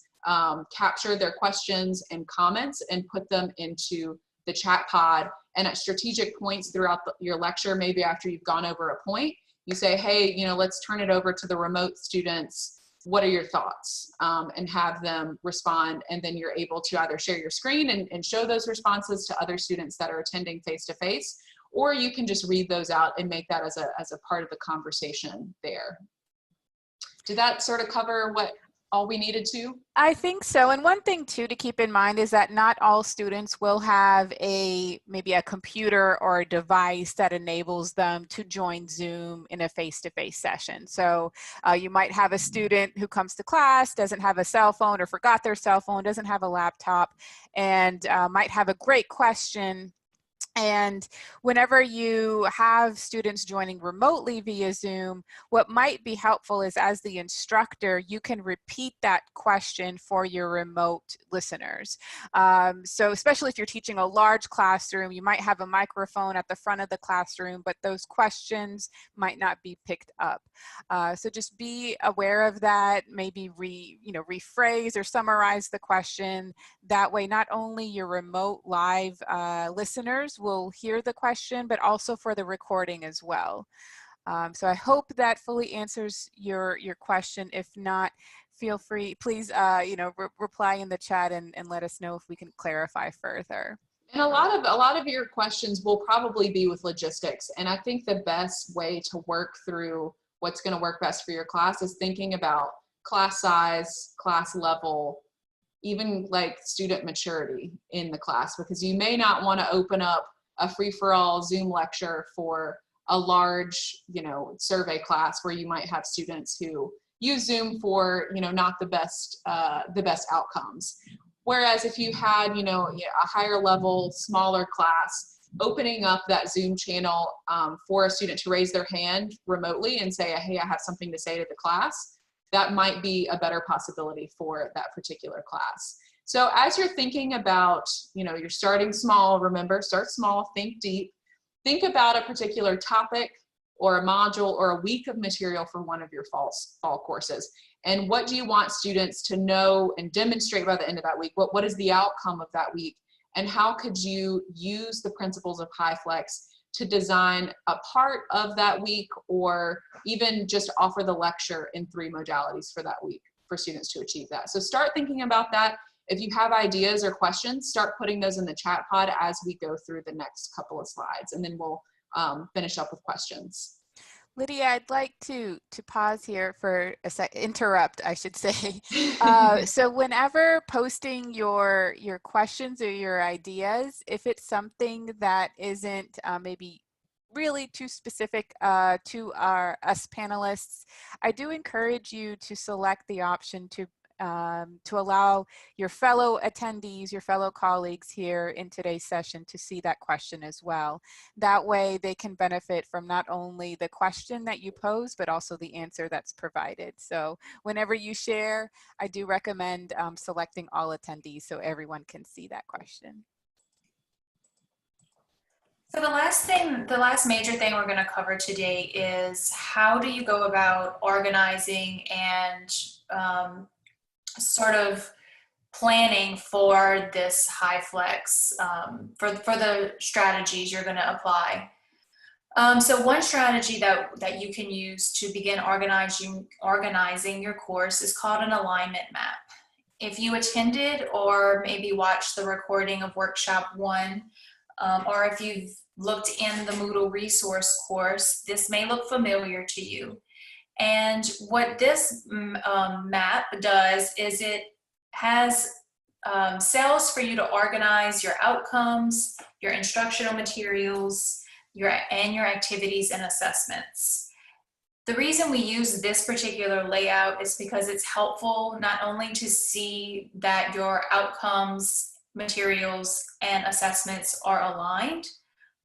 capture their questions and comments and put them into the chat pod, and at strategic points throughout your lecture, maybe after you've gone over a point, you say, hey, let's turn it over to the remote students. What are your thoughts? And have them respond, and then you're able to either share your screen and show those responses to other students that are attending face-to-face, or you can just read those out and make that as a part of the conversation there. Did that sort of cover all we needed to? I think so. And one thing too to keep in mind is that not all students will have maybe a computer or a device that enables them to join Zoom in a face-to-face session. So you might have a student who comes to class, doesn't have a cell phone or forgot their cell phone, doesn't have a laptop, and might have a great question. And whenever you have students joining remotely via Zoom, what might be helpful is, as the instructor, you can repeat that question for your remote listeners. So especially if you're teaching a large classroom, you might have a microphone at the front of the classroom, but those questions might not be picked up. So just be aware of that, maybe rephrase or summarize the question. That way, not only your remote live listeners will hear the question, but also for the recording as well. So I hope that fully answers your question. If not, feel free, please, reply in the chat and let us know if we can clarify further. And a lot of your questions will probably be with logistics. And I think the best way to work through what's going to work best for your class is thinking about class size, class level, even like student maturity in the class, because you may not want to open up a free-for-all Zoom lecture for a large, survey class where you might have students who use Zoom for, not the best outcomes. Whereas if you had, a higher level, smaller class, opening up that Zoom channel for a student to raise their hand remotely and say, hey, I have something to say to the class, that might be a better possibility for that particular class. So as you're thinking about, you're starting small, remember, start small, think deep, think about a particular topic or a module or a week of material for one of your fall courses. And what do you want students to know and demonstrate by the end of that week? What is the outcome of that week? And how could you use the principles of HyFlex to design a part of that week, or even just offer the lecture in 3 modalities for that week for students to achieve that? So start thinking about that. If you have ideas or questions, start putting those in the chat pod as we go through the next couple of slides, and then we'll finish up with questions. Lydia, I'd like to pause here for a sec, interrupt, I should say. So whenever posting your questions or your ideas, if it's something that isn't maybe really too specific to us panelists, I do encourage you to select the option to to allow your fellow attendees, your fellow colleagues here in today's session to see that question as well. That way they can benefit from not only the question that you pose, but also the answer that's provided. So whenever you share, I do recommend selecting all attendees so everyone can see that question. So the last major thing we're going to cover today is how do you go about organizing and sort of planning for this HyFlex for the strategies you're going to apply. So one strategy that you can use to begin organizing your course is called an alignment map. If you attended or maybe watched the recording of workshop 1, or if you've looked in the Moodle resource course, this may look familiar to you. And what this map does is it has cells for you to organize your outcomes, your instructional materials, your activities and assessments. The reason we use this particular layout is because it's helpful not only to see that your outcomes, materials, and assessments are aligned,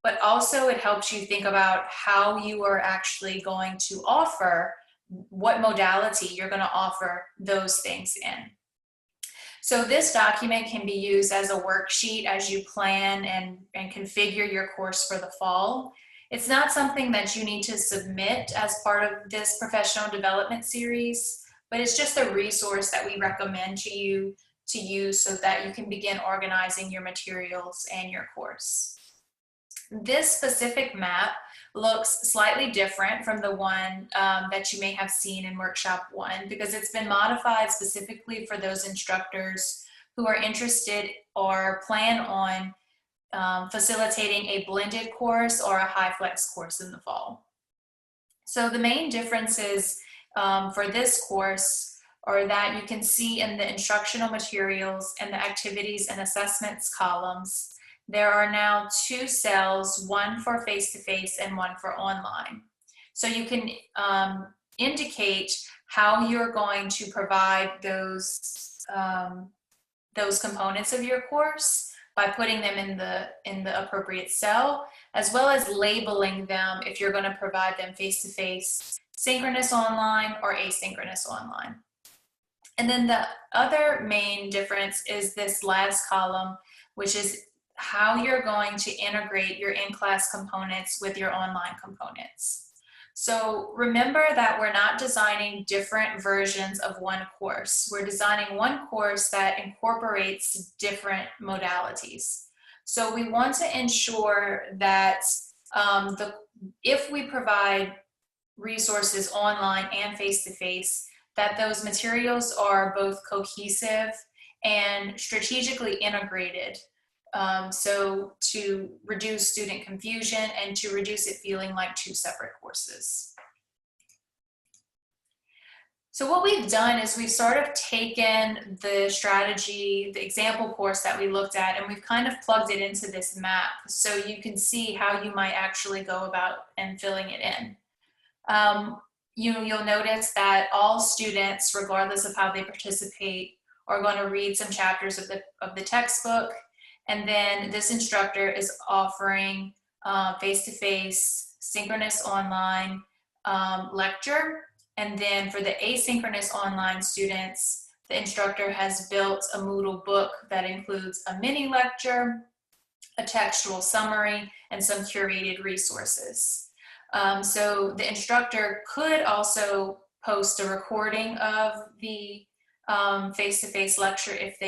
but also it helps you think about how you are actually going to offer, what modality you're going to offer those things in. So this document can be used as a worksheet as you plan and configure your course for the fall. It's not something that you need to submit as part of this professional development series, but it's just a resource that we recommend to you to use so that you can begin organizing your materials and your course. This specific map looks slightly different from the one that you may have seen in workshop 1 because it's been modified specifically for those instructors who are interested or plan on facilitating a blended course or a HyFlex course in the fall. So the main differences for this course are that you can see in the instructional materials and the activities and assessments columns, there are now 2 cells, one for face-to-face and one for online. So you can indicate how you're going to provide those components of your course by putting them in the appropriate cell, as well as labeling them if you're going to provide them face-to-face, synchronous online, or asynchronous online. And then the other main difference is this last column, which is how you're going to integrate your in-class components with your online components. So remember that we're not designing different versions of one course. We're designing one course that incorporates different modalities. So we want to ensure that if we provide resources online and face-to-face, that those materials are both cohesive and strategically integrated. So to reduce student confusion and to reduce it feeling like 2 separate courses. So what we've done is we've sort of taken the strategy, the example course that we looked at, and we've kind of plugged it into this map so you can see how you might actually go about and filling it in. You'll notice that all students, regardless of how they participate, are going to read some chapters of the textbook. And then this instructor is offering face-to-face, synchronous online lecture. And then for the asynchronous online students, the instructor has built a Moodle book that includes a mini lecture, a textual summary, and some curated resources. So the instructor could also post a recording of the face-to-face lecture if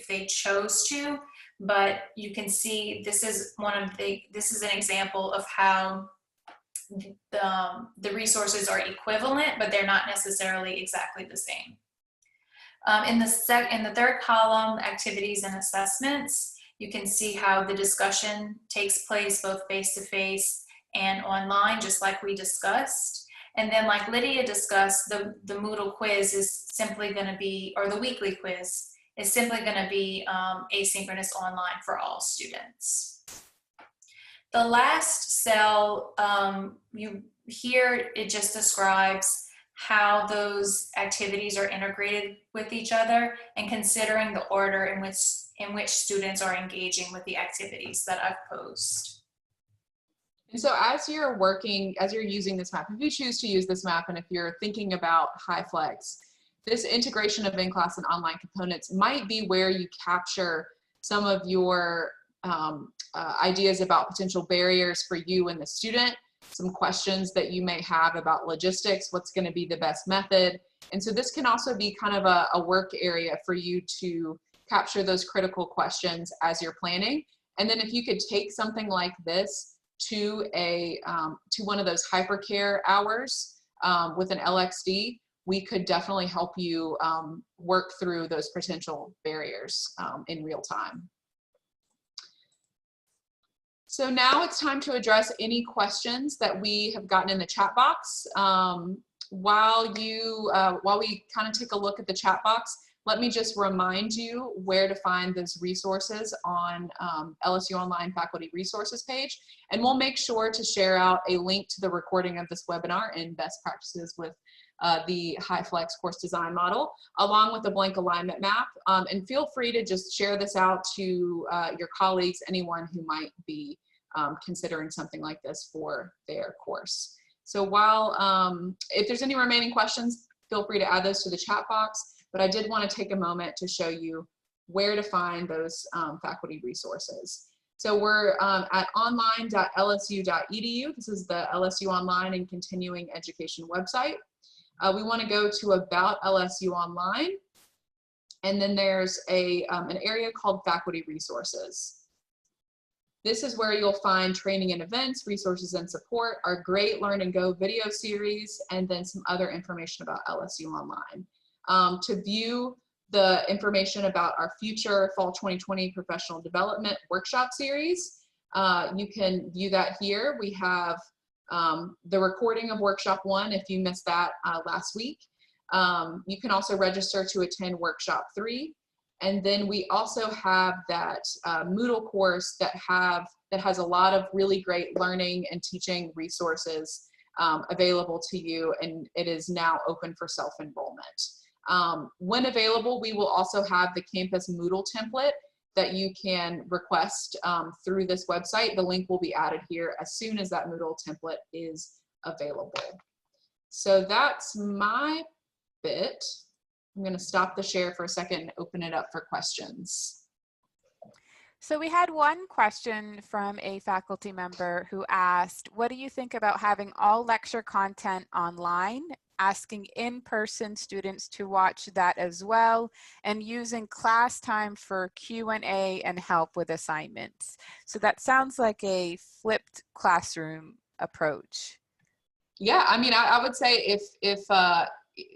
they chose to. But you can see this is an example of how the resources are equivalent, but they're not necessarily exactly the same. In the third column, activities and assessments, you can see how the discussion takes place both face-to-face and online, just like we discussed. And then like Lydia discussed, the Moodle quiz is simply going to be, or the weekly quiz is simply going to be asynchronous online for all students. The last cell, here it just describes how those activities are integrated with each other, and considering the order in which students are engaging with the activities that I've posed. And so as you're working, as you're using this map, if you choose to use this map, and if you're thinking about HyFlex, this integration of in-class and online components might be where you capture some of your ideas about potential barriers for you and the student, some questions that you may have about logistics, what's going to be the best method. And so this can also be kind of a work area for you to capture those critical questions as you're planning. And then if you could take something like this to one of those hypercare hours with an LXD, we could definitely help you work through those potential barriers in real time. So now it's time to address any questions that we have gotten in the chat box. While we kind of take a look at the chat box, let me just remind you where to find those resources on LSU Online Faculty Resources page. And we'll make sure to share out a link to the recording of this webinar and best practices with the HyFlex course design model, along with the blank alignment map. And feel free to just share this out to your colleagues, anyone who might be considering something like this for their course. So while, if there's any remaining questions, feel free to add those to the chat box. But I did want to take a moment to show you where to find those faculty resources. So we're at online.lsu.edu. This is the LSU Online and Continuing Education website. We want to go to About LSU Online, and then there's an area called Faculty Resources. This is where you'll find training and events, resources and support, our great Learn and Go video series, and then some other information about LSU Online. To view the information about our future Fall 2020 Professional Development Workshop Series, you can view that here. We have the recording of Workshop 1 if you missed that last week. You can also register to attend Workshop 3. And then we also have that Moodle course that has a lot of really great learning and teaching resources available to you, and it is now open for self-enrollment. When available, we will also have the campus Moodle template that you can request through this website. The link will be added here as soon as that Moodle template is available. So that's my bit. I'm going to stop the share for a second and open it up for questions. So we had one question from a faculty member who asked, what do you think about having all lecture content online, asking in-person students to watch that as well, and using class time for Q&A and help with assignments? So that sounds like a flipped classroom approach. Yeah, I mean, I would say if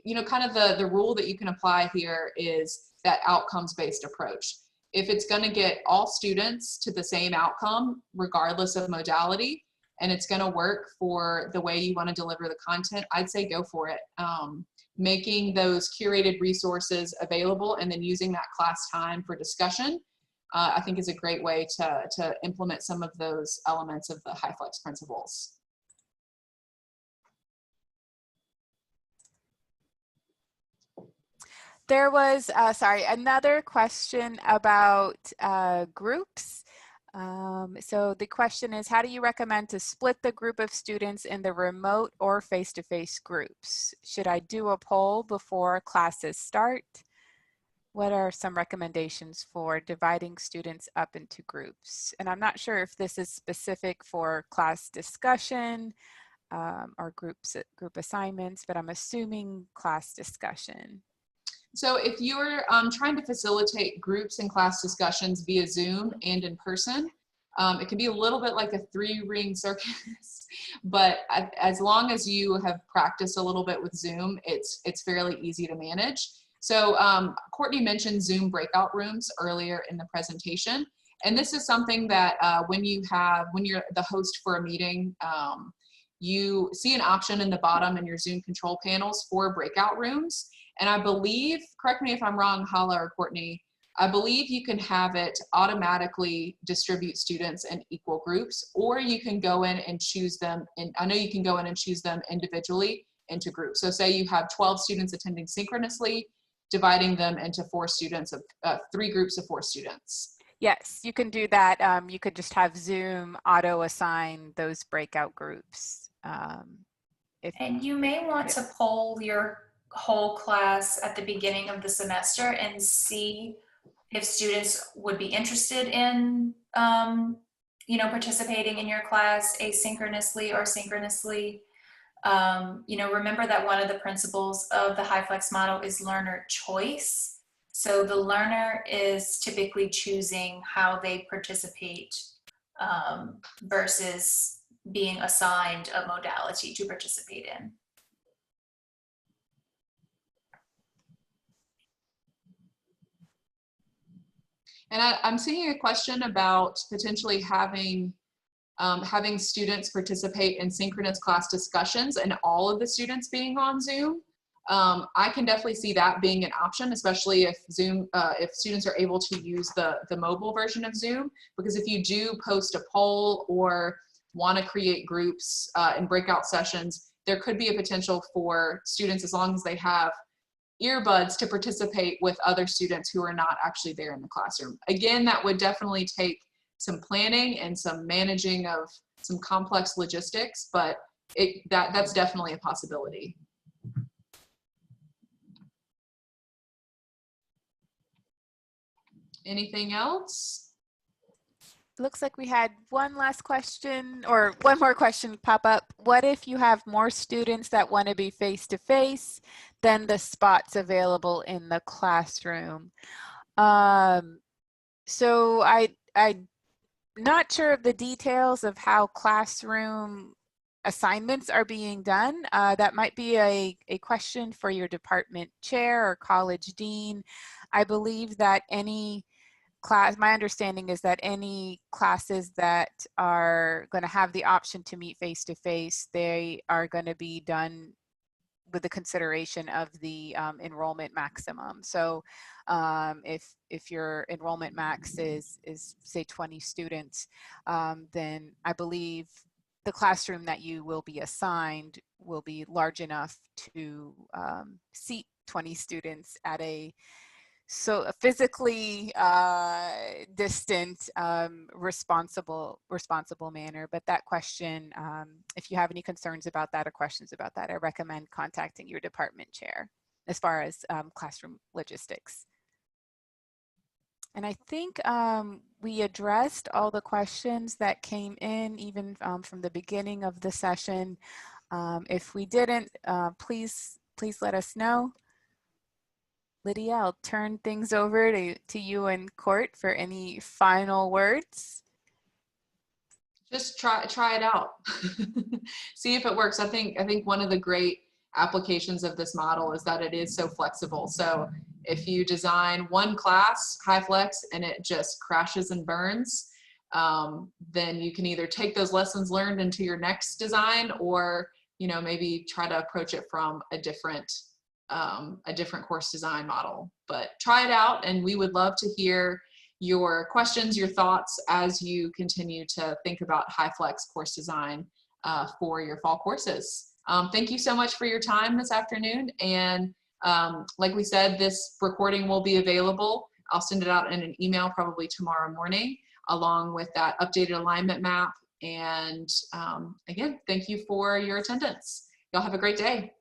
you know, kind of the rule that you can apply here is that outcomes-based approach. If it's going to get all students to the same outcome, regardless of modality, and it's going to work for the way you want to deliver the content, I'd say go for it. Making those curated resources available and then using that class time for discussion, I think is a great way to implement some of those elements of the HyFlex principles. There was, another question about groups. So the question is, how do you recommend to split the group of students in the remote or face-to-face groups? Should I do a poll before classes start? What are some recommendations for dividing students up into groups? And I'm not sure if this is specific for class discussion or group assignments, but I'm assuming class discussion. So if you're trying to facilitate groups and class discussions via Zoom and in person, it can be a little bit like a three-ring circus, but as long as you have practiced a little bit with Zoom, it's fairly easy to manage. So Courtney mentioned Zoom breakout rooms earlier in the presentation, and this is something that when you're the host for a meeting, you see an option in the bottom in your Zoom control panels for breakout rooms. And I believe, correct me if I'm wrong, Hala or Courtney, I believe you can have it automatically distribute students in equal groups, or you can go in and choose them. And I know you can go in and choose them individually into groups. So say you have 12 students attending synchronously, dividing them into 4 students of 3 groups of 4 students. Yes, you can do that. You could just have Zoom auto assign those breakout groups. And you may want to poll your whole class at the beginning of the semester and see if students would be interested in, you know, participating in your class asynchronously or synchronously. You know, remember that one of the principles of the HyFlex model is learner choice. So the learner is typically choosing how they participate versus being assigned a modality to participate in. And I'm seeing a question about potentially having students participate in synchronous class discussions and all of the students being on Zoom. I can definitely see that being an option, especially if Zoom, if students are able to use the mobile version of Zoom, because if you do post a poll or want to create groups and breakout sessions, there could be a potential for students, as long as they have earbuds, to participate with other students who are not actually there in the classroom. Again, that would definitely take some planning and some managing of some complex logistics, but that's definitely a possibility. Anything else? Looks like we had one last question, or one more question pop up. What if you have more students that want to be face-to-face than the spots available in the classroom? So I'm not sure of the details of how classroom assignments are being done. That might be a question for your department chair or college dean. I believe that any class, my understanding is that any classes that are going to have the option to meet face-to-face, they are going to be done with the consideration of the enrollment maximum. So if your enrollment max is say 20 students, then I believe the classroom that you will be assigned will be large enough to seat 20 students at a physically distant, responsible manner. But that question, if you have any concerns about that or questions about that, I recommend contacting your department chair as far as classroom logistics. And I think we addressed all the questions that came in, even from the beginning of the session. If we didn't, please let us know. Lydia, I'll turn things over to you and Court for any final words. Just try it out. See if it works. I think one of the great applications of this model is that it is so flexible. So if you design one class, HyFlex, and it just crashes and burns, then you can either take those lessons learned into your next design, or maybe try to approach it from a different course design model. But try it out, and we would love to hear your questions, your thoughts as you continue to think about HyFlex course design for your fall courses. Thank you so much for your time this afternoon. And like we said, this recording will be available. I'll send it out in an email probably tomorrow morning, along with that updated alignment map. And again, thank you for your attendance. Y'all have a great day.